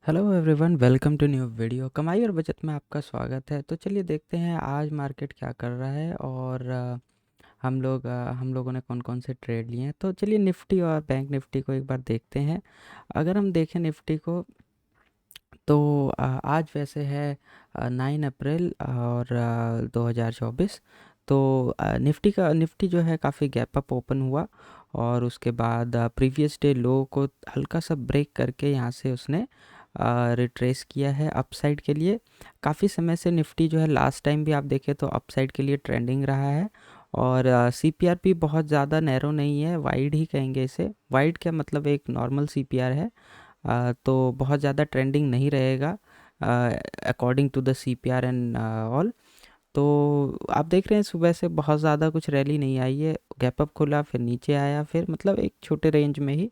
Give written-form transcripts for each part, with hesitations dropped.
Hello everyone, welcome to new video. कमाई और बचत में आपका स्वागत है। तो चलिए देखते हैं आज मार्केट क्या कर रहा है और हम लोगों ने कौन कौन से ट्रेड लिए हैं। तो चलिए निफ्टी और बैंक निफ्टी को एक बार देखते हैं। अगर हम देखें निफ्टी को तो आज वैसे है 9 अप्रैल और 2024। तो निफ्टी जो है काफ़ी गैप अप ओपन हुआ और उसके बाद प्रीवियस डे लो को हल्का सा ब्रेक करके यहाँ से उसने रिट्रेस किया है अपसाइड के लिए। काफ़ी समय से निफ्टी जो है लास्ट टाइम भी आप देखें तो अपसाइड के लिए ट्रेंडिंग रहा है और सीपीआर भी बहुत ज़्यादा नैरो नहीं है, वाइड ही कहेंगे इसे। वाइड क्या मतलब एक नॉर्मल सीपीआर है। तो बहुत ज़्यादा ट्रेंडिंग नहीं रहेगा according to the CPR and all. तो आप देख रहे हैं सुबह से बहुत ज़्यादा कुछ रैली नहीं आई है, गैप अप खुला फिर नीचे आया, फिर मतलब एक छोटे रेंज में ही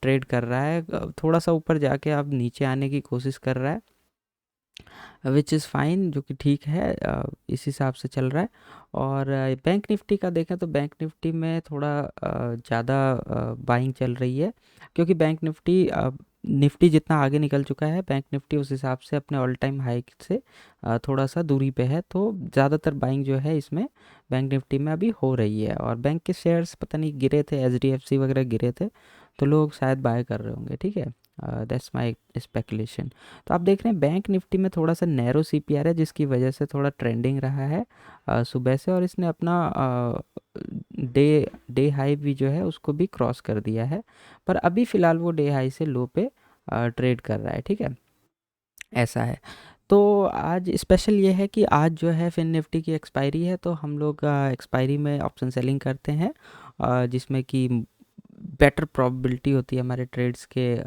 ट्रेड कर रहा है। थोड़ा सा ऊपर जाके अब नीचे आने की कोशिश कर रहा है, विच इज़ फाइन, जो कि ठीक है। इस हिसाब से चल रहा है। और बैंक निफ्टी का देखें तो बैंक निफ्टी में थोड़ा ज़्यादा बाइंग चल रही है, क्योंकि बैंक निफ्टी निफ्टी जितना आगे निकल चुका है, बैंक निफ्टी उस हिसाब से अपने ऑल टाइम हाई से थोड़ा सा दूरी पे है। तो ज़्यादातर बाइंग जो है इसमें बैंक निफ्टी में अभी हो रही है। और बैंक के शेयर्स पता नहीं गिरे थे, एचडीएफसी वगैरह गिरे थे, तो लोग शायद बाय कर रहे होंगे। ठीक है, दैट्स माय स्पेकुलेशन। तो आप देख रहे हैं बैंक निफ्टी में थोड़ा सा नैरो सीपीआर है, जिसकी वजह से थोड़ा ट्रेंडिंग रहा है सुबह से, और इसने अपना डे डे हाई भी जो है उसको भी क्रॉस कर दिया है। पर अभी फ़िलहाल वो डे हाई से लो पे ट्रेड कर रहा है। ठीक है, ऐसा है। तो आज स्पेशल ये है कि आज जो है फिन निफ्टी की एक्सपायरी है, तो हम लोग एक्सपायरी में ऑप्शन सेलिंग करते हैं, जिसमें कि बेटर प्रोबेबिलिटी होती है हमारे ट्रेड्स के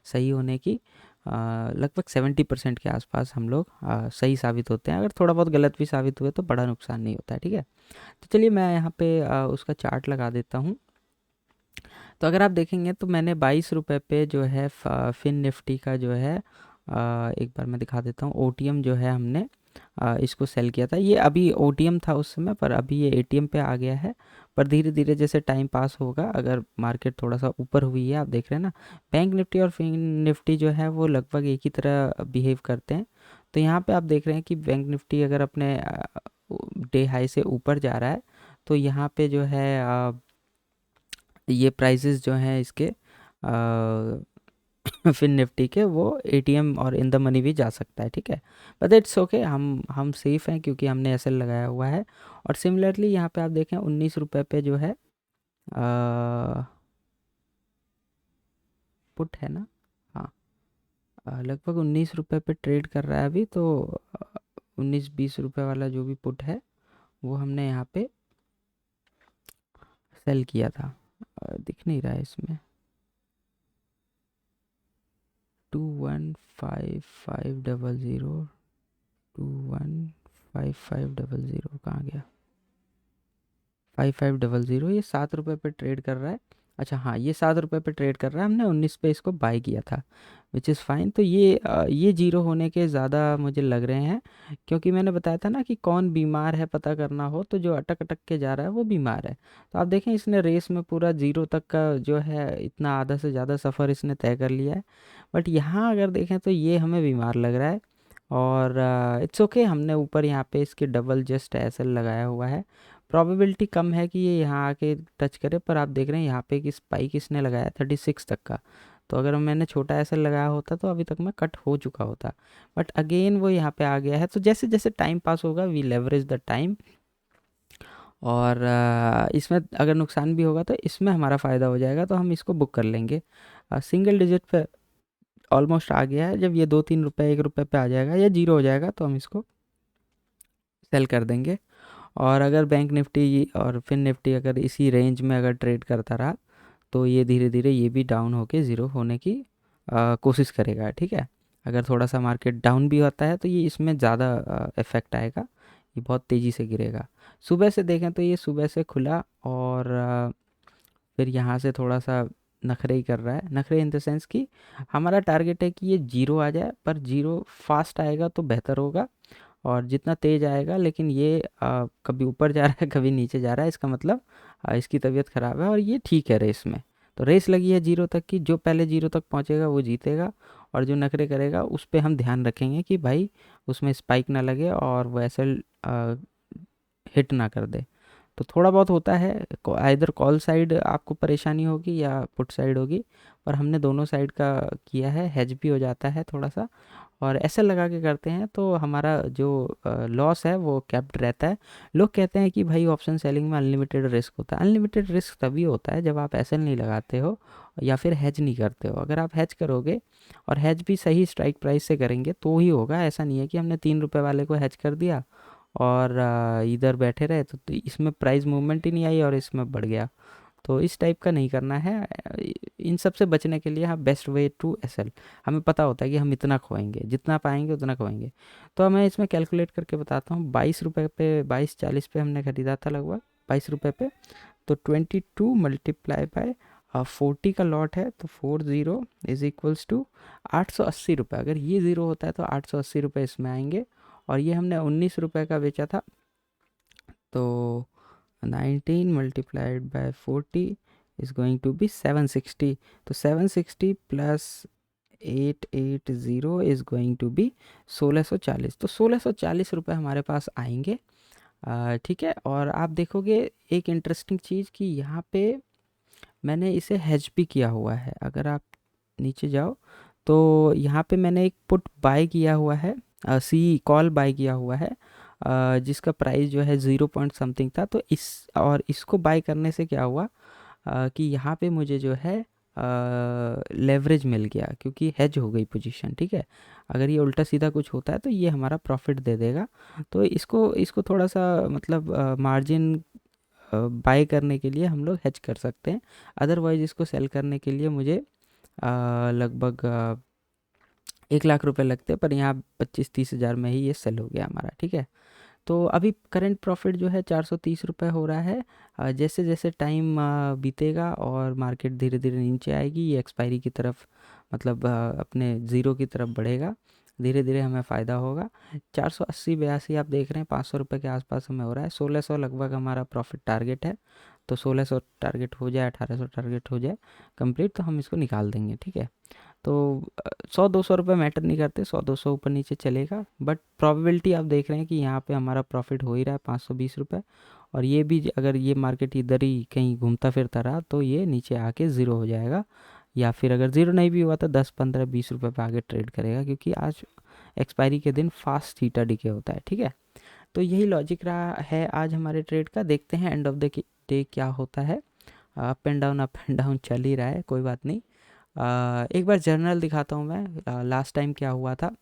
सही होने की। लगभग 70% के आसपास हम लोग सही साबित होते हैं। अगर थोड़ा बहुत गलत भी साबित हुए तो बड़ा नुकसान नहीं होता है। ठीक है, तो चलिए मैं यहाँ पे उसका चार्ट लगा देता हूँ। तो अगर आप देखेंगे तो मैंने 22 रुपये पे जो है फिन निफ्टी का जो है एक बार मैं दिखा देता हूँ। ओटीएम जो है हमने इसको सेल किया था। ये अभी ओटीएम था उस समय, पर अभी ये एटीएम पे आ गया है। पर धीरे धीरे जैसे टाइम पास होगा, अगर मार्केट थोड़ा सा ऊपर हुई है, आप देख रहे हैं ना, बैंक निफ्टी और फिन निफ्टी जो है वो लगभग एक ही तरह बिहेव करते हैं। तो यहाँ पे आप देख रहे हैं कि बैंक निफ्टी अगर अपने डे हाई से ऊपर जा रहा है, तो यहाँ पे जो है ये प्राइसेस जो हैं इसके फिन निफ्टी के, वो एटीएम और इन द मनी भी जा सकता है। ठीक है, बट इट्स ओके, हम सेफ़ हैं क्योंकि हमने एसएल लगाया हुआ है। और सिमिलरली यहाँ पे आप देखें 19 रुपये पे जो है पुट है ना। हाँ, लगभग 19 रुपये पे ट्रेड कर रहा है अभी। तो 19-20 रुपये वाला जो भी पुट है वो हमने यहाँ पे सेल किया था। दिख नहीं रहा है इसमें। 215500, 215500 कहाँ गया? 5500, ये 7 रुपये पे ट्रेड कर रहा है। अच्छा हाँ, ये 7 रुपये पे ट्रेड कर रहा है, हमने 19 पे इसको बाय किया था, विच इज़ फाइन। तो ये जीरो होने के ज़्यादा मुझे लग रहे हैं, क्योंकि मैंने बताया था ना कि कौन बीमार है पता करना हो तो जो अटक अटक के जा रहा है वो बीमार है। तो आप देखें इसने रेस में पूरा जीरो तक का जो है इतना आधा से ज़्यादा सफ़र इसने तय कर लिया है। बट यहाँ अगर देखें तो ये हमें बीमार लग रहा है। और इट्स ओके, हमने ऊपर यहाँ पे इसके डबल जस्ट एसएल लगाया हुआ है। प्रोबेबिलिटी कम है कि ये यहाँ आके टच करे, पर आप देख रहे हैं यहाँ पे कि स्पाइक इसने लगाया 36 तक का। तो अगर मैंने छोटा एसएल लगाया होता तो अभी तक मैं कट हो चुका होता। बट अगेन वो यहाँ पे आ गया है। तो जैसे जैसे टाइम पास होगा वी लेवरेज द टाइम। और इसमें अगर नुकसान भी होगा तो इसमें हमारा फ़ायदा हो जाएगा, तो हम इसको बुक कर लेंगे। सिंगल डिजिट पे ऑलमोस्ट आ गया है। जब ये 2-3 रुपये 1 रुपये पे आ जाएगा या जीरो हो जाएगा तो हम इसको सेल कर देंगे। और अगर बैंक निफ्टी और फिन निफ्टी अगर इसी रेंज में अगर ट्रेड करता रहा, तो ये धीरे धीरे ये भी डाउन होके ज़ीरो होने की कोशिश करेगा। ठीक है, अगर थोड़ा सा मार्केट डाउन भी होता है तो ये इसमें ज़्यादा इफ़ेक्ट आएगा, ये बहुत तेज़ी से गिरेगा। सुबह से देखें तो ये सुबह से खुला और फिर यहाँ से थोड़ा सा नखरे ही कर रहा है। नखरे इन द सेंस कि हमारा टारगेट है कि ये जीरो आ जाए, पर जीरो फास्ट आएगा तो बेहतर होगा और जितना तेज़ आएगा। लेकिन ये कभी ऊपर जा रहा है कभी नीचे जा रहा है, इसका मतलब इसकी तबीयत ख़राब है और ये ठीक है रेस में। तो रेस लगी है जीरो तक की, जो पहले जीरो तक पहुंचेगा वो जीतेगा। और जो नखरे करेगा उस पे हम ध्यान रखेंगे कि भाई उसमें स्पाइक ना लगे और वो एसएल हिट ना कर दे। तो थोड़ा बहुत होता है, आइदर कॉल साइड आपको परेशानी होगी या पुट साइड होगी, पर हमने दोनों साइड का किया है, हेज भी हो जाता है थोड़ा सा, और ऐसे लगा के करते हैं तो हमारा जो लॉस है वो कैप्ड रहता है। लोग कहते हैं कि भाई ऑप्शन सेलिंग में अनलिमिटेड रिस्क होता है। अनलिमिटेड रिस्क तभी होता है जब आप एसएल नहीं लगाते हो या फिर हेज नहीं करते हो। अगर आप हेज करोगे और हेज भी सही स्ट्राइक प्राइस से करेंगे तो ही होगा। ऐसा नहीं है कि हमने 3 रुपये वाले को हेज कर दिया और इधर बैठे रहे तो इसमें प्राइस मूवमेंट ही नहीं आई और इसमें बढ़ गया। तो इस टाइप का नहीं करना है। इन सब से बचने के लिए हाँ, बेस्ट वे टू एसएल। हमें पता होता है कि हम इतना खोएंगे, जितना पाएंगे उतना खोएंगे। तो मैं इसमें कैलकुलेट करके बताता हूँ। 22 रुपये पे, 22-40 पे हमने ख़रीदा था लगभग 22 रुपये पे। तो 22 मल्टीप्लाई बाय 40 का लॉट है तो 40 इज इक्वल्स टू 880 रुपये। अगर ये ज़ीरो होता है तो 880 रुपये इसमें आएंगे। और ये हमने 19 रुपये का बेचा था, तो 19 multiplied by 40 is going to be 760। तो 760 plus 880 is going to be 1640। तो 1640 रुपये हमारे पास आएंगे। ठीक है। और आप देखोगे एक इंटरेस्टिंग चीज़ कि यहाँ पे मैंने इसे हेज भी किया हुआ है। अगर आप नीचे जाओ तो यहाँ पे मैंने एक पुट बाय किया हुआ है, सी कॉल बाय किया हुआ है, जिसका प्राइस जो है 0 पॉइंट समथिंग था। तो इसको बाय करने से क्या हुआ कि यहाँ पे मुझे जो है लेवरेज मिल गया क्योंकि हेज हो गई पोजीशन। ठीक है। अगर ये उल्टा सीधा कुछ होता है तो ये हमारा प्रॉफिट दे देगा। तो इसको इसको थोड़ा सा मतलब मार्जिन बाय करने के लिए हम लोग हेज कर सकते हैं। अदरवाइज इसको सेल करने के लिए मुझे लगभग 1 लाख रुपए लगते हैं, पर यहाँ 25-30 हज़ार में ही ये सेल हो गया हमारा। ठीक है। तो अभी करंट प्रॉफिट जो है 430 रुपये हो रहा है। जैसे जैसे टाइम बीतेगा और मार्केट धीरे धीरे नीचे आएगी, ये एक्सपायरी की तरफ मतलब अपने ज़ीरो की तरफ बढ़ेगा, धीरे धीरे हमें फ़ायदा होगा। 480-82 आप देख रहे हैं, 500 रुपये के आसपास हमें हो रहा है। 1600 लगभग हमारा प्रॉफिट टारगेट है। तो 1600 टारगेट हो जाए, 1800 टारगेट हो जाए कंप्लीट, तो हम इसको निकाल देंगे। ठीक है। तो 100-200 रुपये मैटर नहीं करते, 100-200 ऊपर नीचे चलेगा, बट प्रोबेबिलिटी आप देख रहे हैं कि यहाँ पे हमारा प्रॉफिट हो ही रहा है 520 रुपये। और ये भी अगर ये मार्केट इधर ही कहीं घूमता फिरता रहा तो ये नीचे आके ज़ीरो हो जाएगा, या फिर अगर ज़ीरो नहीं भी हुआ तो 10-15-20 रुपये पे आगे ट्रेड करेगा, क्योंकि आज एक्सपायरी के दिन फास्ट थीटा डीके होता है। ठीक है। तो यही लॉजिक रहा है आज हमारे ट्रेड का। देखते हैं एंड ऑफ द डे क्या होता है। अप एंड डाउन चल ही रहा है, कोई बात नहीं। एक बार जर्नल दिखाता हूँ मैं, लास्ट टाइम क्या हुआ था।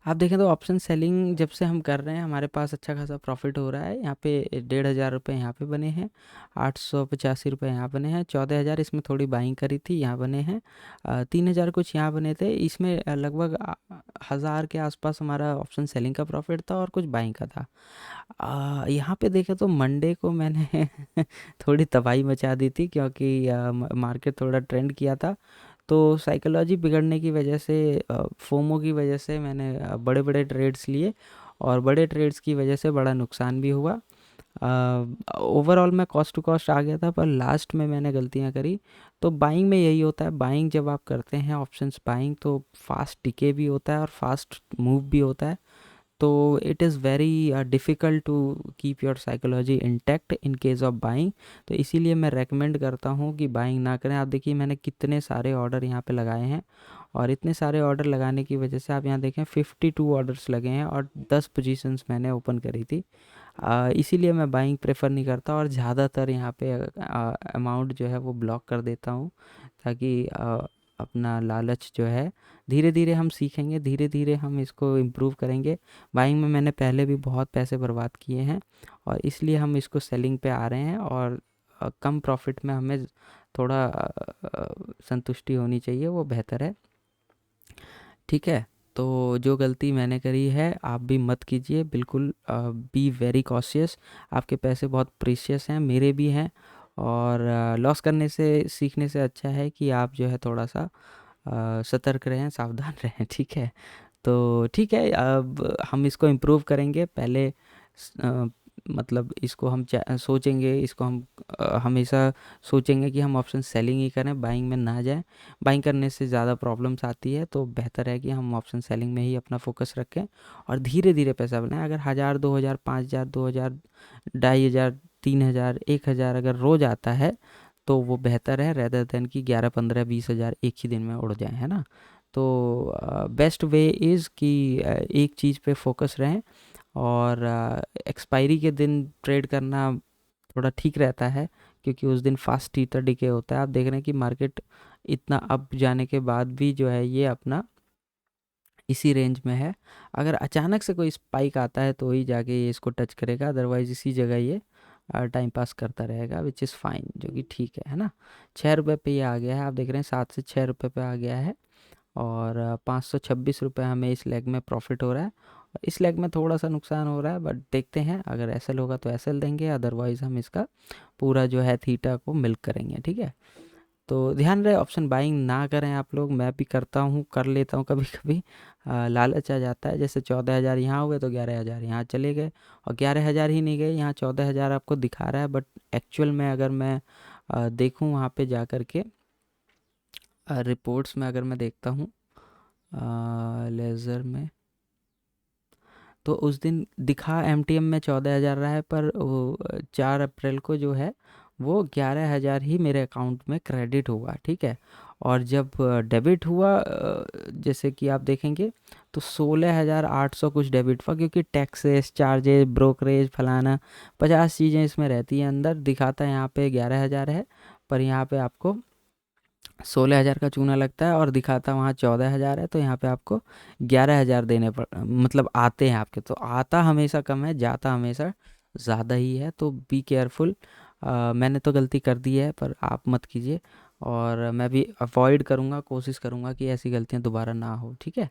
आप देखें तो ऑप्शन सेलिंग जब से हम कर रहे हैं हमारे पास अच्छा खासा प्रॉफिट हो रहा है। यहाँ पे 1500 रुपये यहाँ पे बने हैं, 885 रुपये यहाँ बने हैं, 14,000 इसमें थोड़ी बाइंग करी थी यहाँ बने हैं, 3,000 कुछ यहाँ बने थे। इसमें लगभग 1,000 के आसपास हमारा ऑप्शन सेलिंग का प्रॉफिट था और कुछ बाइंग का था। यहाँ पे देखें तो मंडे को मैंने थोड़ी तबाही मचा दी थी, क्योंकि मार्केट थोड़ा ट्रेंड किया था। तो साइकोलॉजी बिगड़ने की वजह से, फोमो की वजह से मैंने बड़े बड़े ट्रेड्स लिए, और बड़े ट्रेड्स की वजह से बड़ा नुकसान भी हुआ। ओवरऑल मैं कॉस्ट टू कॉस्ट आ गया था, पर लास्ट में मैंने गलतियां करी। तो बाइंग में यही होता है, बाइंग जब आप करते हैं ऑप्शंस बाइंग, तो फास्ट टिके भी होता है और फास्ट मूव भी होता है। तो it is very difficult to keep your psychology intact in case of buying. तो इसीलिए मैं रेकमेंड करता हूँ कि बाइंग ना करें। आप देखिए मैंने कितने सारे ऑर्डर यहाँ पे लगाए हैं, और इतने सारे ऑर्डर लगाने की वजह से आप यहाँ देखें 52 ऑर्डर्स लगे हैं और 10 पोजीशंस मैंने ओपन करी थी। इसीलिए मैं बाइंग प्रेफर नहीं करता, और ज़्यादातर यहाँ पे अमाउंट जो है वो ब्लॉक कर देता हूँ, ताकि अपना लालच जो है, धीरे धीरे हम सीखेंगे, धीरे धीरे हम इसको इम्प्रूव करेंगे। बाइंग में मैंने पहले भी बहुत पैसे बर्बाद किए हैं, और इसलिए हम इसको सेलिंग पे आ रहे हैं, और कम प्रॉफिट में हमें थोड़ा संतुष्टि होनी चाहिए, वो बेहतर है। ठीक है। तो जो गलती मैंने करी है आप भी मत कीजिए, बिल्कुल बी वेरी कॉशियस। आपके पैसे बहुत प्रीशियस हैं, मेरे भी हैं, और लॉस करने से सीखने से अच्छा है कि आप जो है थोड़ा सा सतर्क रहें, सावधान रहें। ठीक है। तो ठीक है, अब हम इसको इम्प्रूव करेंगे। पहले मतलब इसको हम सोचेंगे, इसको हम हमेशा सोचेंगे कि हम ऑप्शन सेलिंग ही करें, बाइंग में ना जाएं। बाइंग करने से ज़्यादा प्रॉब्लम्स आती है, तो बेहतर है कि हम ऑप्शन सेलिंग में ही अपना फोकस रखें और धीरे धीरे पैसा बनाएं। अगर 1000, 2000, 5000, 2000, 2500, 3000, 1000 अगर रोज़ आता है तो वो बेहतर है रेदर देन कि 11, 15, 20 हज़ार एक ही दिन में उड़ जाए, है ना। तो बेस्ट वे इज़ कि एक चीज़ पे फोकस रहें और एक्सपायरी के दिन ट्रेड करना थोड़ा ठीक रहता है, क्योंकि उस दिन फास्ट ईथर डिके होता है। आप देख रहे हैं कि मार्केट इतना अप जाने के बाद भी जो है ये अपना इसी रेंज में है। अगर अचानक से कोई स्पाइक आता है तो ही जाके ये इसको टच करेगा, अदरवाइज इसी जगह ये टाइम पास करता रहेगा, विच इज़ फाइन, जो कि ठीक है ना। 6 रुपये पे ये आ गया है, आप देख रहे हैं 7 से 6 रुपये पे आ गया है और 526 रुपये हमें इस लेग में प्रॉफिट हो रहा है। इस लेग में थोड़ा सा नुकसान हो रहा है, बट देखते हैं, अगर एसएल होगा तो एसएल देंगे, अदरवाइज़ हम इसका पूरा जो है थीटा को मिल्क करेंगे, ठीक है। तो ध्यान रहे ऑप्शन बाइंग ना करें आप लोग, मैं भी करता हूँ, कर लेता हूँ कभी कभी। लालच आ जाता है, जैसे 14 हज़ार यहाँ हुए तो 11 हज़ार यहाँ चले गए, और 11 हज़ार ही नहीं गए, यहाँ 14 हज़ार आपको दिखा रहा है, बट एक्चुअल में अगर मैं देखूँ वहाँ पे जा कर के रिपोर्ट्स में अगर मैं देखता हूँ लेज़र में, तो उस दिन दिखा एमटीएम में 14 हज़ार रहा है, पर वो 4 अप्रैल को जो है वो 11 हज़ार ही मेरे अकाउंट में क्रेडिट हुआ, ठीक है। और जब डेबिट हुआ जैसे कि आप देखेंगे तो 16,800 कुछ डेबिट हुआ, क्योंकि टैक्सेस, चार्जेस, ब्रोकरेज, फलाना 50 चीज़ें इसमें रहती हैं अंदर। दिखाता है यहाँ पे 11 हज़ार है, पर यहाँ पे आपको 16 हज़ार का चूना लगता है, और दिखाता वहाँ 14 हज़ार है, तो यहाँ पे आपको 11 हज़ार देने पड़, मतलब आते हैं आपके। तो आता हमेशा कम है, जाता हमेशा ज़्यादा ही है, तो बी केयरफुल। मैंने तो गलती कर दी है, पर आप मत कीजिए, और मैं भी अवॉइड करूँगा, कोशिश करूँगा कि ऐसी गलतियाँ दोबारा ना हो, ठीक है।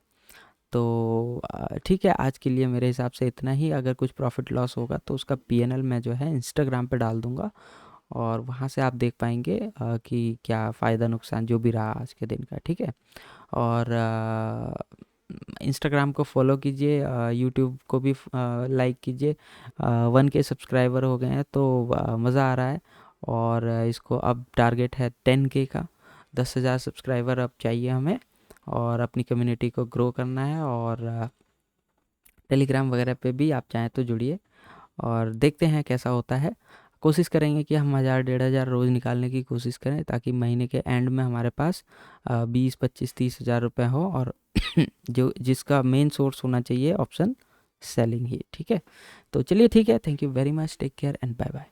तो ठीक है, आज के लिए मेरे हिसाब से इतना ही। अगर कुछ प्रॉफिट लॉस होगा तो उसका पीएनएल मैं जो है इंस्टाग्राम पे डाल दूँगा, और वहाँ से आप देख पाएंगे कि क्या फ़ायदा नुकसान जो भी रहा आज के दिन का, ठीक है। और इंस्टाग्राम को फॉलो कीजिए, यूट्यूब को भी लाइक कीजिए। 1K सब्सक्राइबर हो गए हैं, तो मज़ा आ रहा है। और इसको अब टारगेट है 10K का, 10,000 सब्सक्राइबर अब चाहिए हमें, और अपनी कम्युनिटी को ग्रो करना है। और टेलीग्राम वगैरह पे भी आप चाहें तो जुड़िए, और देखते हैं कैसा होता है। कोशिश करेंगे कि हम 1000, 1500 रोज़ निकालने की कोशिश करें, ताकि महीने के एंड में हमारे पास 20, 25, 30 हज़ार रुपये हो, और जो जिसका मेन सोर्स होना चाहिए ऑप्शन सेलिंग ही, ठीक है। तो चलिए, ठीक है, thank you very much, take care and bye bye.